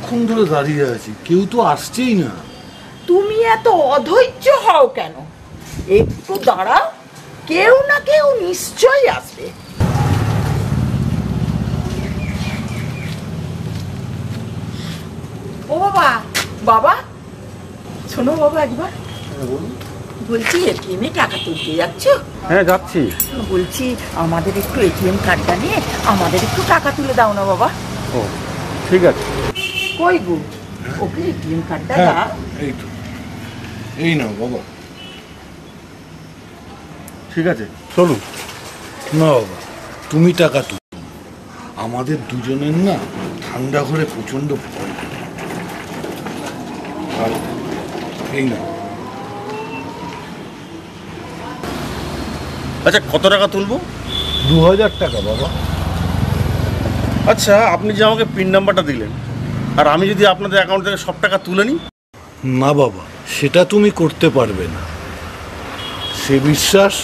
কতক্ষণ ধরে দাঁড়িয়ে আছি, কেউ তো আসছেই না। তুমি এত অধৈর্য হও কেন? একটু দাঁড়াও, কেউ না কেউ নিশ্চয়ই আসবে। ও বাবা, বাবা শোনো বাবা একবার। বলছি এটিএম এ টাকা তুলতে যাচ্ছ? হ্যাঁ যাচ্ছি। বলছি আমাদের একটু এটিএম কার্ডটা নিয়ে আমাদের একটু টাকা তুলে দাও না বাবা। ও ঠিক আছে। কই গো, ওকে এটিএম কার্ডটা দাও। এই তো, এই নাও বাবা। ঠিক আছে চলুন। না বাবা, তুমি টাকা তুলো। আমাদের দুজনের না ঠান্ডা ঘরে প্রচন্ড ভয়। আর এই না। আচ্ছা কত টাকা তুলবো? 2000 টাকা বাবা। আচ্ছা আপনি যে আমাকে পিন নাম্বারটা দিলেন, আর আমি যদি আপনাদের অ্যাকাউন্ট থেকে সব টাকা তুলে নিই? না বাবা, সেটা তুমি করতে পারবে না। সে বিশ্বাস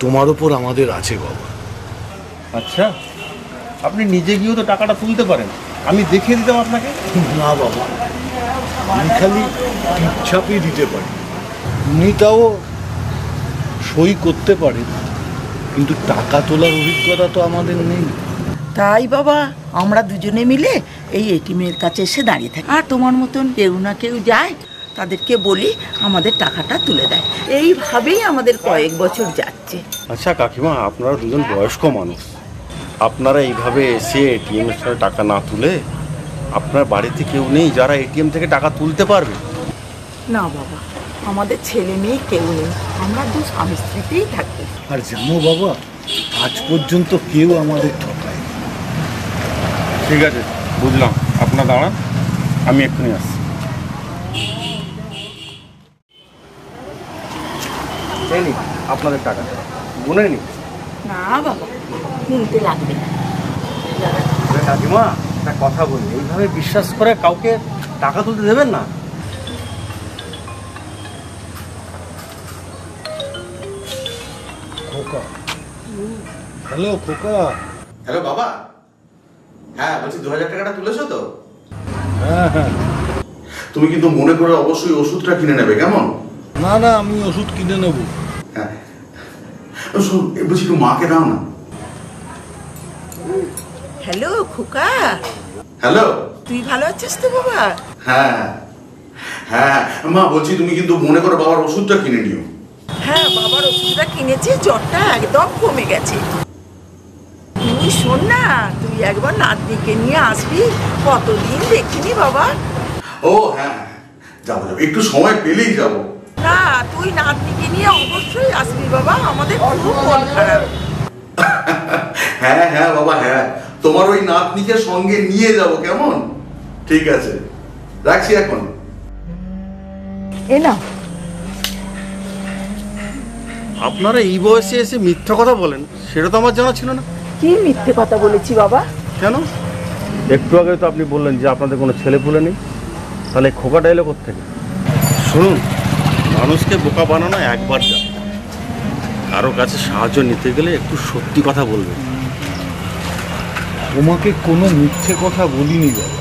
তোমার ওপর আমাদের আছে বাবা। আচ্ছা আপনি নিজে গিয়েও তো টাকাটা তুলতে পারেন, আমি দেখিয়ে দিতাম আপনাকে। না বাবা, আমি খালি টিপছাপই দিতে পারি। উনি তাও সই করতে পারে, কিন্তু টাকা তোলার অভিজ্ঞতা তো আমাদের নেই। তাই বাবা আমরা দুজনে মিলে এই এটিএমের কাছে এসে দাঁড়িয়ে থাকি, আর তোমার মতন কেউ না কেউ যায়, তাদেরকে বলি আমাদের টাকাটা তুলে দেয়। এইভাবেই আমাদের কয়েক বছর যাচ্ছে। আচ্ছা কাকিমা, আপনারা দুজন বয়স্ক মানুষ, আপনারা এইভাবে এসে এটিএম এর সাথে টাকা না তুলে, আপনার বাড়িতে কেউ নেই যারা এটিএম থেকে টাকা তুলতে পারবে? না বাবা, আমাদের ছেলে মেয়ে কেউ নেই, আমরা দু স্বামী স্ত্রীতেই থাকি। আর জানো বাবা, আজ পর্যন্ত কেউ আমাদের ঠকায়। ঠিক আছে বুঝলাম, আপনার দাঁড়ান, আমি এক্ষুনি আসছি। এই নিন আপনাদের টাকা, গুনে নিন। না বাবা, কিনতে লাগবে না। কাকিমা একটা কথা বলি, এইভাবে বিশ্বাস করে কাউকে টাকা তুলতে দেবেন না। খোকা, হ্যালো খোকা। হ্যালো বাবা, হ্যাঁ বলছি 2000 টাকাটা তুলেছো তো? হ্যাঁ হ্যাঁ। তুমি কিন্তু মনে করে অবশ্যই ওষুধটা কিনে নেবে, কেমন? না না, আমি ওষুধ কিনে নেব। হ্যাঁ শোন, বলছি একটু মাকে দাও না। হ্যালো খোকা, হ্যালো। তুই ভালো আছিস তো বাবা? হ্যাঁ হ্যাঁ মা, বলছি তুমি কিন্তু মনে করে বাবার ওষুধটা কিনে নিও। হ্যাঁ বাবার ওষুধটা কিনেছি, জ্বরটা একদম কমে গেছে। তুই শোন না, তুই একবার নাতনিকে নিয়ে আসবি, কতদিন দেখিনি বাবা। ও হ্যাঁ, যাবো যাবো, একটু সময় পেলেই যাবো। না, তুই নাতনিকে নিয়ে অবশ্যই আসবি বাবা, আমাদের খুব মন খারাপ। হ্যাঁ হ্যাঁ বাবা, হ্যাঁ তোমার ওই নাতনিকে সঙ্গে নিয়ে যাবো, কেমন? ঠিক আছে, রাখছি এখন। এ না, আপনারা এই বয়সে এসে মিথ্যা কথা বলেন, সেটা তো আমার জানা ছিল না। কি মিথ্যে কথা বলেছি বাবা? কেন? একটু আগে তো আপনি বললেন যে আপনাদের কোনো ছেলে পুলে নেই, তাহলে খোকাটা এলো কোত্থেকে? শুনুন, মানুষকে বোকা বানানো একবার যায়, কারো কাছে সাহায্য নিতে গেলে একটু সত্যি কথা বলবেন। তোমাকে কোনো মিথ্যে কথা বলিনি বাবা।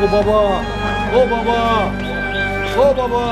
ও বাবা, ও বাবা, ও বাবা।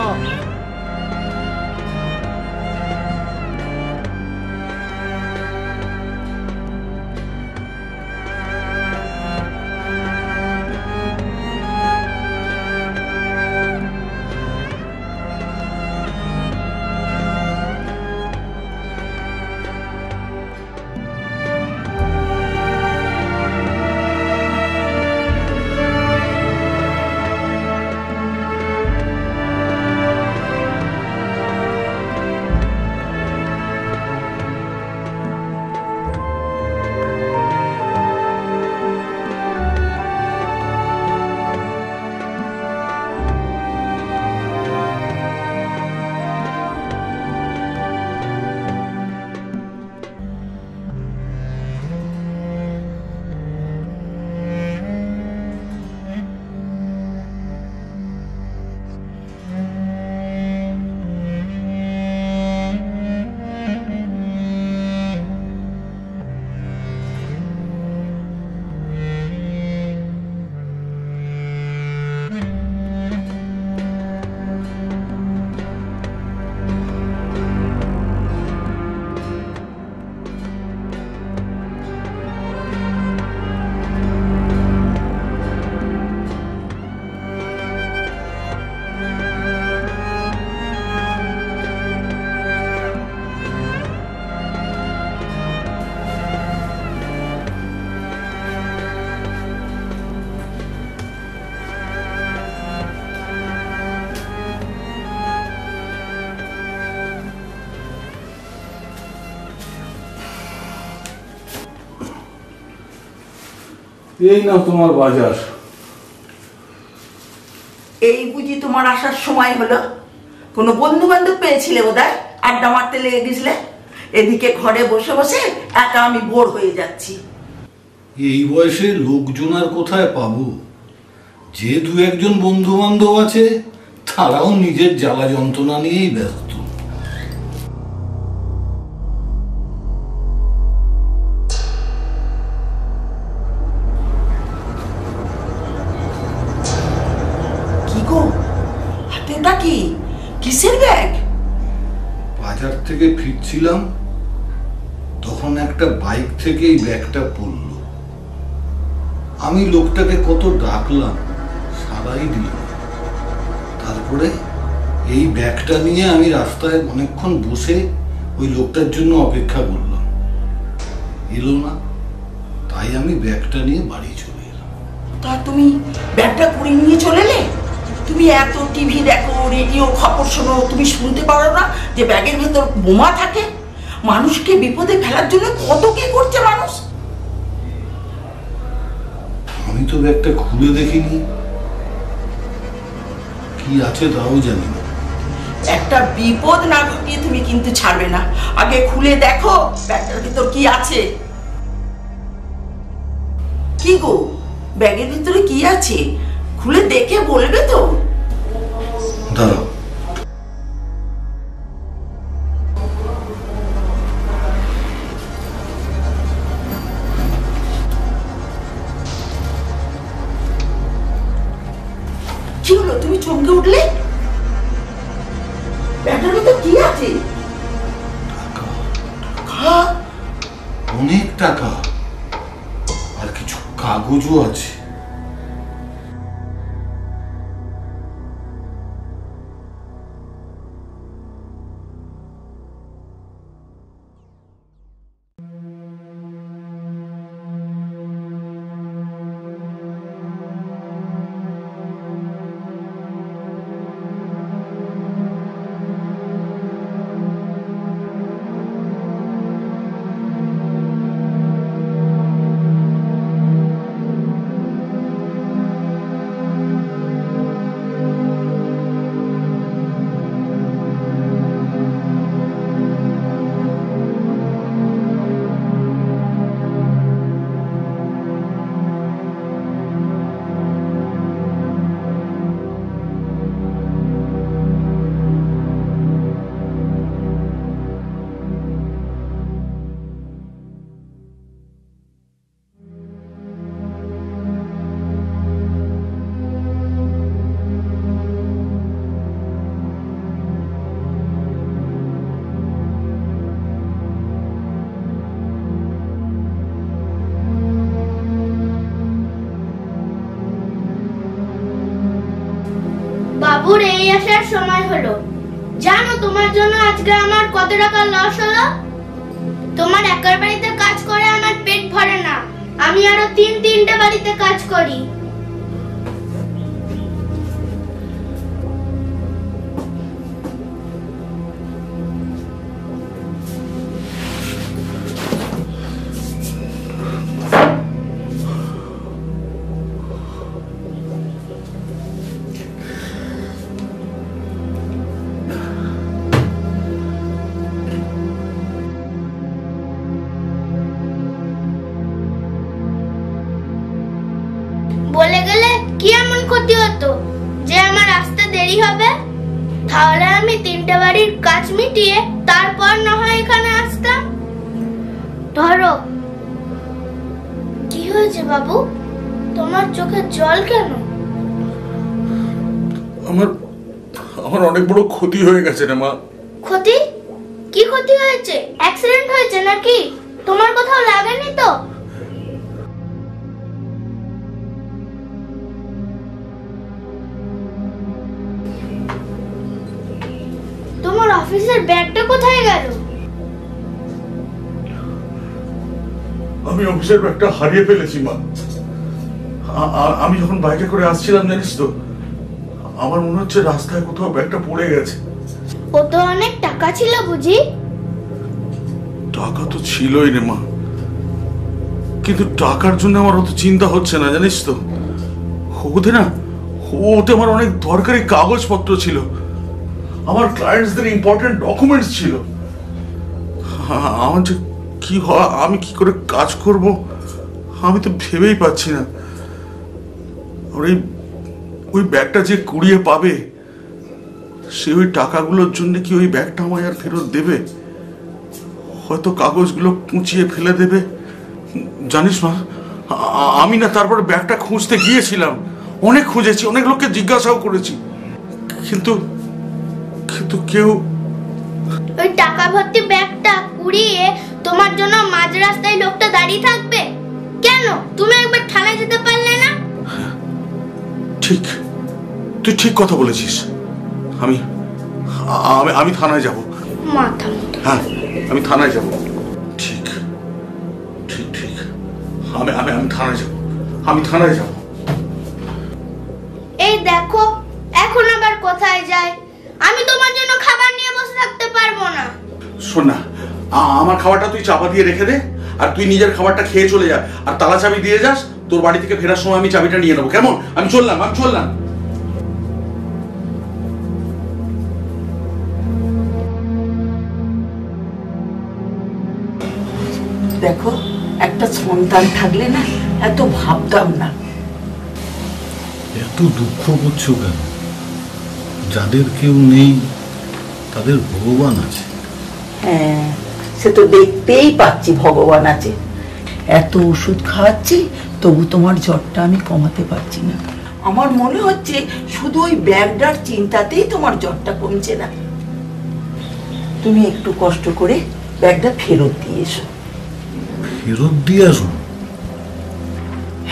এই না তোমার বাজার। এই বুঝি তোমার আসার সময় হলো? কোনো বন্ধু বান্ধব পেয়েছিলে বোধহয়, আড্ডা মারতে লেগে গেছিলে। এদিকে ঘরে বসে বসে একা আমি বোর হয়ে যাচ্ছি। এই বয়সে লোকজন আর কোথায় পাবো? যে দু একজন বন্ধু বান্ধব আছে তারাও নিজের জ্বালা যন্ত্রণা নিয়েই ব্যস্ত। কি গো, হাতে ওটা কি? কিসের ব্যাগ? বাজার থেকে ফিরছিলাম, তখন একটা বাইক থেকে এই ব্যাগটা পড়ল। আমি লোকটাকে কত ডাকলাম, সারাই দিল। তারপরে এই ব্যাগটা নিয়ে আমি রাস্তায় অনেকক্ষণ বসে ওই লোকটার জন্য অপেক্ষা করলাম, এলো না। তাই আমি ব্যাগটা নিয়ে বাড়ি চলে এলাম। তা তুমি ব্যাগটা পুড়ে নিয়ে চলে এলে? তুমি এত টিভি দেখো, রেডিও, খবর শোনো, তুমি শুনতে পারো না যে ব্যাগের ভেতর বোমা থাকে? মানুষকে বিপদে ফেলার জন্য কত কি করছে মানুষ। আমি তো ব্যাগটা খুলে দেখিনি, কি আছে তাও জানি না। একটা বিপদ না ঘটিয়ে তুমি কিন্তু ছাড়বে না। আগে খুলে দেখো ব্যাগটার ভিতর কি আছে। কি গো, ব্যাগের ভিতরে কি আছে খুলে দেখে বলবে তো? দাঁড়াও, কি হলো, তুমি চমকে উঠলে? ব্যাগটার ভিতর কি আছে? টাকা, অনেক টাকা, আর কিছু কাগজও আছে। বাবুর এই আসার সময় হলো। জানো তোমার জন্য আজকে আমার কত টাকা লস হলো? তোমার একার বাড়িতে কাজ করে আমার পেট ভরে না, আমি আরো তিনটে বাড়িতে কাজ করি। বলে গেলে কি এমন ক্ষতি হতো যে আমার আসতে দেরি হবে? তাহলে আমি তিনটে বাড়ির কাজ মিটিয়ে তারপর না হয় এখানে আসতাম। ধরো, কি হয়েছে বাবু? তোমার চোখে জল কেন? আমার অনেক বড় ক্ষতি হয়ে গেছে রে মা। ক্ষতি? কি ক্ষতি হয়েছে? অ্যাক্সিডেন্ট হয়েছে নাকি? তোমার কোথাও লাগেনি তো? তোমার অফিসের ব্যাগটা কোথায় গেল? আমি অফিসের ব্যাগটা হারিয়ে ফেলেছি মা। আমি যখন বাইকে করে আসছিলাম জানিস তো, আমার মনে হচ্ছে রাস্তায় কোথাও ব্যাগটা পড়ে গেছে। ও তো অনেক টাকা ছিল বুঝি? টাকা তো ছিলই রে মা, কিন্তু টাকার জন্য আমার অত চিন্তা হচ্ছে না, জানিস তো। ওতে না, ওতে আমার অনেক দরকারি কাগজপত্র ছিল, আমার ক্লায়েন্টসদের ইম্পর্টেন্ট ডকুমেন্টস ছিল। আমার যে কি হয়, আমি কি করে কাজ করব আমি তো ভেবেই পাচ্ছি না। আর ওই ব্যাগটা যে কুড়িয়ে পাবে, সে ওই টাকাগুলোর জন্য কি ওই ব্যাগটা আমায় আর ফেরত দেবে? হয়তো কাগজগুলো কুঁচিয়ে ফেলে দেবে। জানিস মা, আমি না তারপরে ব্যাগটা খুঁজতে গিয়েছিলাম, অনেক খুঁজেছি, অনেক লোককে জিজ্ঞাসাও করেছি, কিন্তু কিন্তু কেউ। ওই টাকা ভর্তি ব্যাগটা কুড়িয়ে তোমার জন্য মাঝ রাস্তায় লোকটা দাঁড়িয়ে থাকবে কেন? তুমি একবার থানায় যেতে পারলে না? ঠিক, তুই ঠিক কথা বলেছিস। আমি আমি আমি থানায় যাব। মাথা মতো। হ্যাঁ, আমি থানায় যাব। ঠিক ঠিক ঠিক, আমি আমি আমি থানায় যাব, আমি থানায় যাব। এই দেখো, এখন আবার কোথায় যায়? আমি তোমার জন্য খাবার নিয়ে বসে থাকতে পারবো না। শোন না, আমার খাবারটা তুই চাপা দিয়ে রেখে দে, আর তুই নিজের খাবারটা খেয়ে চলে যা, আর তালা চাবি দিয়ে যাস। তোর বাড়ি থেকে ফেরার সময় আমি চাবিটা নিয়ে নেবো, কেমন? আমি চললাম, আমি চললাম। দেখো, একটা সন্তান থাকলে না এত ভাবতাম না। এত দুঃখ করছো কেন? যাদের কেউ নেই তাদের ভগবান আছে। হ্যাঁ, সে তো দেখতেই পাচ্ছি ভগবান আছে। এত ওষুধ খাওয়াচ্ছি, তবু তোমার জ্বরটা আমি কমাতে পারছি না। আমার মনে হচ্ছে শুধু ওই ব্যাগটার চিন্তাতেই তোমার জ্বরটা কমছে না। তুমি একটু কষ্ট করে ব্যাগটা ফেরত দিয়ে এসো। ফেরত দিয়ে আসুন?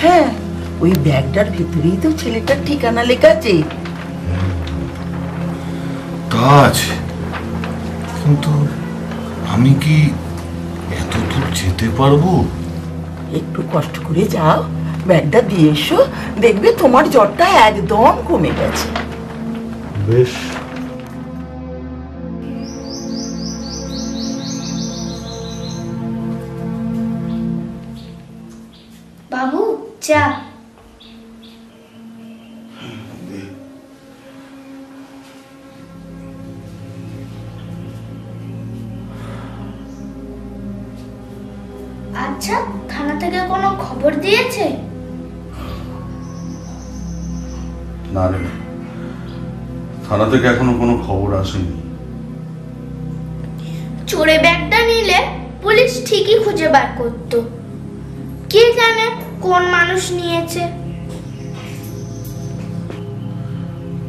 হ্যাঁ, ওই ব্যাগটার ভিতরেই তো ছেলেটার ঠিকানা লেখা আছে। তা আছে, কিন্তু আমি কি এত দূর যেতে পারবো? একটু কষ্ট করে যাও, ব্যাগটা দিয়ে এসো, দেখবে তোমার জ্বরটা একদম কমে গেছে। বেশ। বাবু, চা। আচ্ছা, থানা থেকে কোনো খবর দিয়েছে? না রে, থানা থেকে এখনো কোনো খবর আসেনি। চোরে ব্যাগটা নিলে পুলিশ ঠিকই খুঁজে বার করত। কে জানে কোন মানুষ নিয়েছে।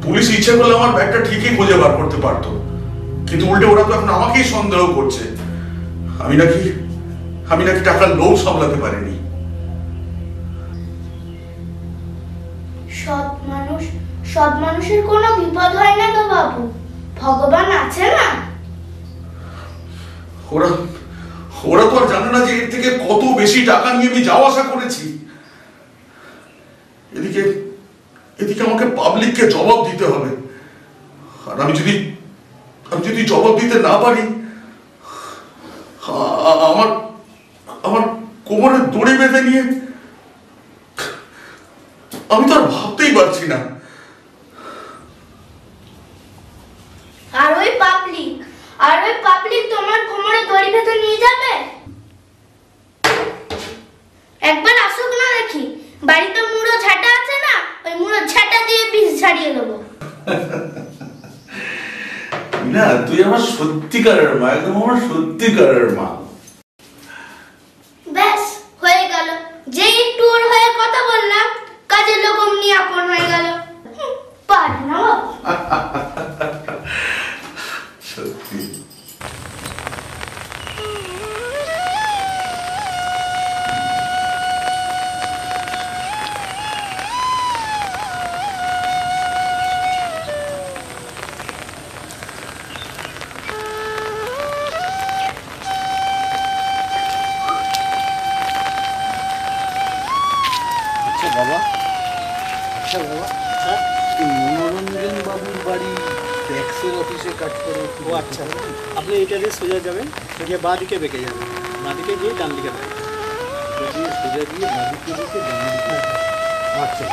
পুলিশ ইচ্ছে করলে আমার ব্যাগটা ঠিকই খুঁজে বার করতে পারতো, কিন্তু উল্টে ওরা তো এখন আমাকেই সন্দেহ করছে। আমি নাকি টাকার লোভ সামলাতে পারিনি। সৎ মানুষের কোনো বিপদ হয় না তো বাবু, ভগবান আছে না। ওরা তো আর জানে না যে এর থেকে কত বেশি টাকা নিয়ে আমি যাওয়া আসা করেছি। এদিকে আমাকে পাবলিককে জবাব দিতে হবে, আর আমি যদি জবাব দিতে না পারি, আমার কোমরে দড়ি বেঁধে নিয়ে আমি তো আর ভাবতেই পারছি না। আর ওই পাবলিক তোমার কোমরে দড়ি বেঁধে নিয়ে যাবে? একবার আসুক না দেখি, বাড়িতে মুড়ো ঝাঁটা আছে না, ওই মুড়ো ঝাঁটা দিয়ে পিস ছাড়িয়ে দেবো। না, তুই আমার সত্যিকারের মা, একদম আমার সত্যিকারের মা। ব্যাস হয়ে গেল, যে একটু ওর হয়ে কথা বললাম, কাজের লোক অমনি আপন হয়ে গেল। পারি না সত্যি। মনোরঞ্জন বাবুর বাড়ি ট্যাক্সের অফিসে কাজ করে। ও আচ্ছা, আপনি এটা দিয়ে সোজা যাবেন, গিয়ে বাঁ দিকে বেঁকে যাবেন, বাঁ দিকে গিয়ে ডান দিকে বেঁকে। সোজা দিয়ে বাড়িতে রেখে আচ্ছা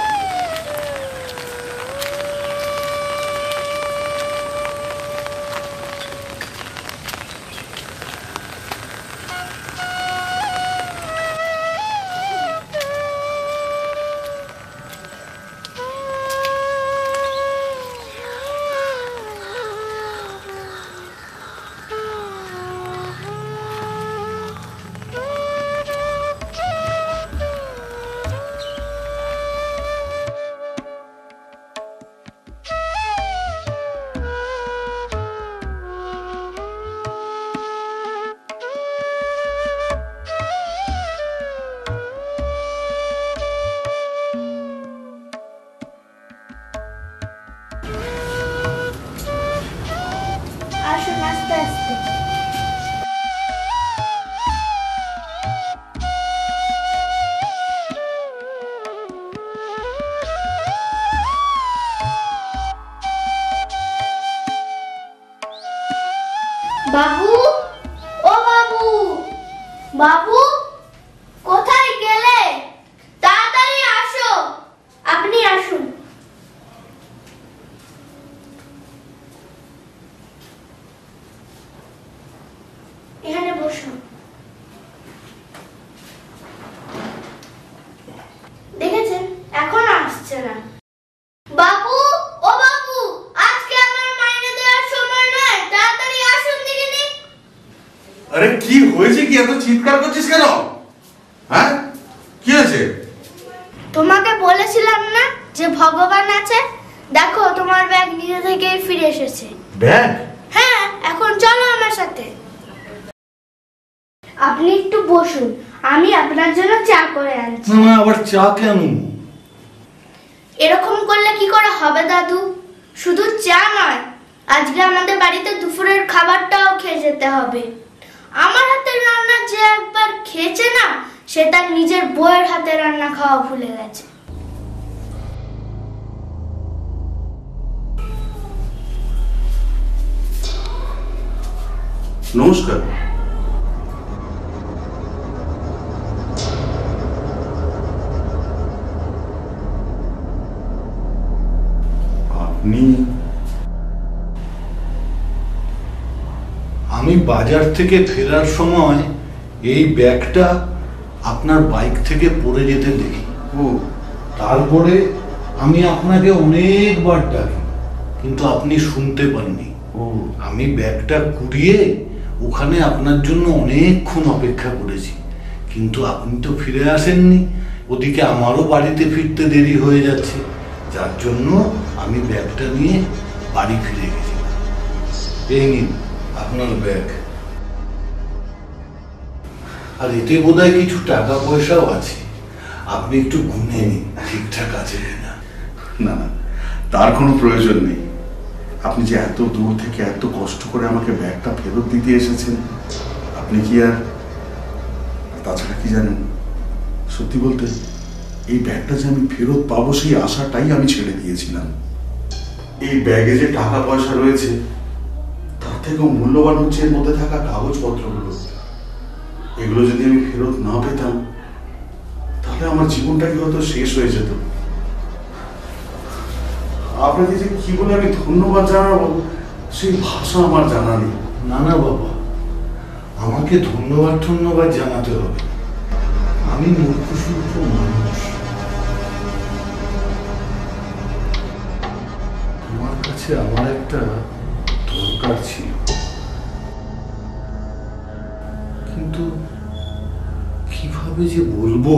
আসুন আস্তে আস্তে। বাবু, ও বাবু, বাবু কোথায় গেলে? তাড়াতাড়ি আসো। আপনি আসুন। এখানে বসুন। দেখেছেন, এখন আসছে না। বাবু, ও বাবু, আজকে আমার মাইনে দেওয়ার সময় নয়, তাড়াতাড়ি আসুন দেখিনি। আরে কি হয়েছে, কি এত চিৎকার করছিস কেন? হ্যাঁ, কি হয়েছে? তোমাকে বলেছিলাম না যে ভগবান আছে। দেখো, তোমার ব্যাগ নিজে থেকেই ফিরে এসেছে। ব্যাগ? হ্যাঁ, এখন চলো আমার সাথে। আপনি একটু বসুন, আমি আপনার জন্য চা করে আনছি। না আবার চা কেন? এরকম করলে কি করে হবে দাদু? শুধু চা নয়, আজকে আমাদের বাড়িতে দুপুরের খাবারটাও খেয়ে যেতে হবে। আমার হাতের রান্না যে একবার খেয়েছে না, সে তার নিজের বউয়ের হাতে রান্না খাওয়া ভুলে গেছে। নমস্কার। আপনি? আমি বাজার থেকে ফেরার সময় এই ব্যাগটা আপনার বাইক থেকে পড়ে যেতে দেখি। ও, তারপরে আমি আপনাকে অনেকবার ডাকি, কিন্তু আপনি শুনতে পাননি। ও, আমি ব্যাগটা কুড়িয়ে ওখানে আপনার জন্য অনেকক্ষণ অপেক্ষা করেছি, কিন্তু আপনি তো ফিরে আসেননি। ওদিকে আমারও বাড়িতে ফিরতে দেরি হয়ে যাচ্ছে, যার জন্য আমি ব্যাগটা নিয়ে বাড়ি ফিরে গেছি। এই নিন আপনার ব্যাগ। আর এতে বোধহয় কিছু টাকা পয়সাও আছে, আপনি একটু গুনে নিন ঠিকঠাক আছে কিনা। না না, তার কোনো প্রয়োজন নেই। আপনি যে এত দূর থেকে এত কষ্ট করে আমাকে ব্যাগটা ফেরত দিতে এসেছেন, আপনি কি আর তাছাড়া কি জানেন, সত্যি বলতে এই ব্যাগটা যে আমি ফেরত পাবো সেই আশাটাই আমি ছেড়ে দিয়েছিলাম। এই ব্যাগে যে টাকা পয়সা রয়েছে তার থেকেও মূল্যবান হচ্ছে এর মধ্যে থাকা কাগজপত্রগুলো। এগুলো যদি আমি ফেরত না পেতাম তাহলে আমার জীবনটাকে হয়তো শেষ হয়ে যেত। আপনাকে যে কি বলে আমি ধন্যবাদ জানাবো সেই ভাষা আমার জানা নেই। না না বাবা, আমাকে ধন্যবাদ জানাতে হবে। আমি মূর্খ সূর্খ মানুষ। তোমার কাছে আমার একটা দরকার ছিল, কিন্তু কিভাবে যে বলবো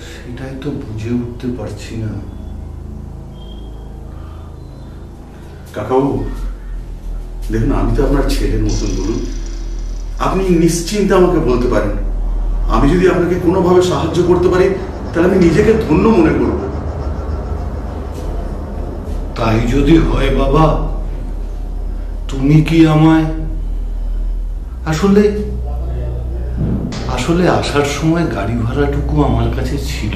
সেটাই তো বুঝে উঠতে পারছি না। কাকাবাবু, দেখুন, আমি তো আপনার ছেলের মতন, বলুন, আপনি নিশ্চিন্তে আমাকে বলতে পারেন। আমি যদি আপনাকে কোনোভাবে সাহায্য করতে পারি তাহলে আমি নিজেকে ধন্য মনে করব। তাই যদি হয় বাবা, তুমি কি আমায় আসলে আসার সময় গাড়ি ভাড়াটুকু আমার কাছে ছিল,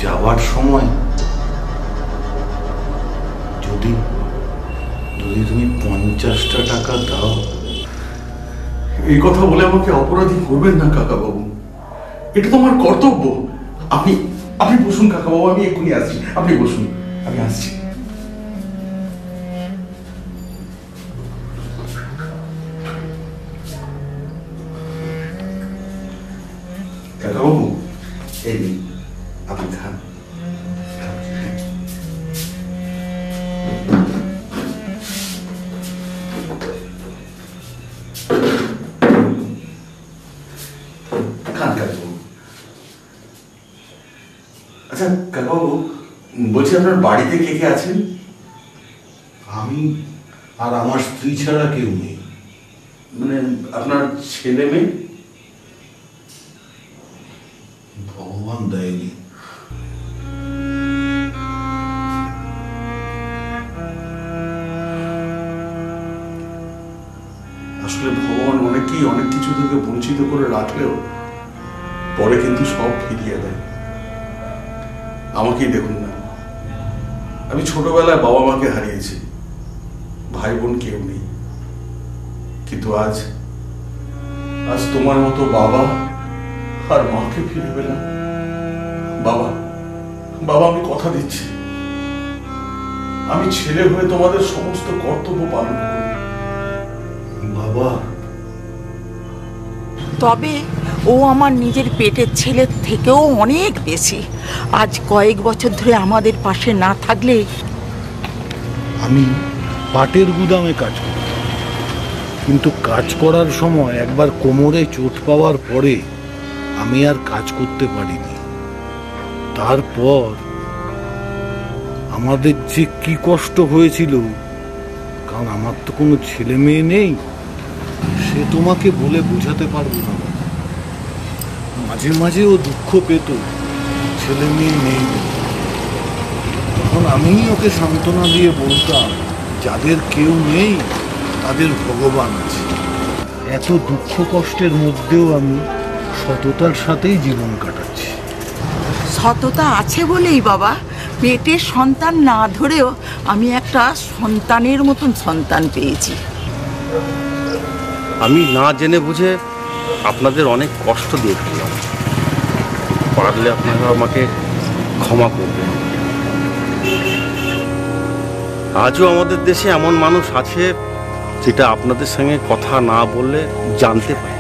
যাওয়ার সময় যদি তুমি 50টা টাকা দাও। এই কথা বলে আমাকে অপরাধী করবেন না কাকা বাবু, এটা তো আমার কর্তব্য। আপনি আপনি বসুন কাকা বাবু, আমি এক্ষুনি আসছি, আপনি বসুন, আমি আসছি। কাকা বাবু, এই নিন, আপনি খান। আচ্ছা কাকাবাবু, বলছি আপনার বাড়িতে কে কে আছেন? আমি আর আমার স্ত্রী ছাড়া কেউ নেই। মানে আপনার ছেলে মেয়ে? ভগবান দেয়নি। আসলে ভগবান অনেক কিছু থেকে বঞ্চিত করে রাখলেও পরে কিন্তু সব ফিরিয়ে দেয়। আমাকেই দেখুন না, আমি ছোটবেলায় বাবা মাকে হারিয়েছি, ভাই বোন কেউ নেই, কিন্তু আজ তোমার মতো বাবা আর মাকে ফিরে পেলাম। বাবা, আমি কথা দিচ্ছি, আমি ছেলে হয়ে তোমাদের সমস্ত কর্তব্য পালন করব। বাবা, তবে ও আমার নিজের পেটের ছেলের থেকেও অনেক বেশি। আজ কয়েক বছর ধরে আমাদের পাশে না থাকলে। আমি পাটের গুদামে কাজ করি, কিন্তু কাজ করার সময় একবার কোমরে চোট পাওয়ার পরে আমি আর কাজ করতে পারিনি। তারপর আমাদের যে কি কষ্ট হয়েছিল, কারণ আমার তো কোনো ছেলে মেয়ে নেই, সে তোমাকে বলে বোঝাতে পারবো না। মাঝে মাঝে ও দুঃখ পেত ছেলে মেয়ে নেই, তখন আমি ওকে সান্ত্বনা দিয়ে বলতাম, যাদের কেউ নেই তাদের ভগবান আছে। এত দুঃখ কষ্টের মধ্যেও আমি সততার সাথেই জীবন কাটাচ্ছি। সততা আছে বলেই বাবা পেটের সন্তান না ধরেও আমি একটা সন্তানের মতন সন্তান পেয়েছি। আমি না জেনে বুঝে আপনাদের অনেক কষ্ট দিয়ে ফেললাম, পারলে আপনারা আমাকে ক্ষমা করবেন। আজও আমাদের দেশে এমন মানুষ আছে যেটা আপনাদের সঙ্গে কথা না বললে জানতে পারে।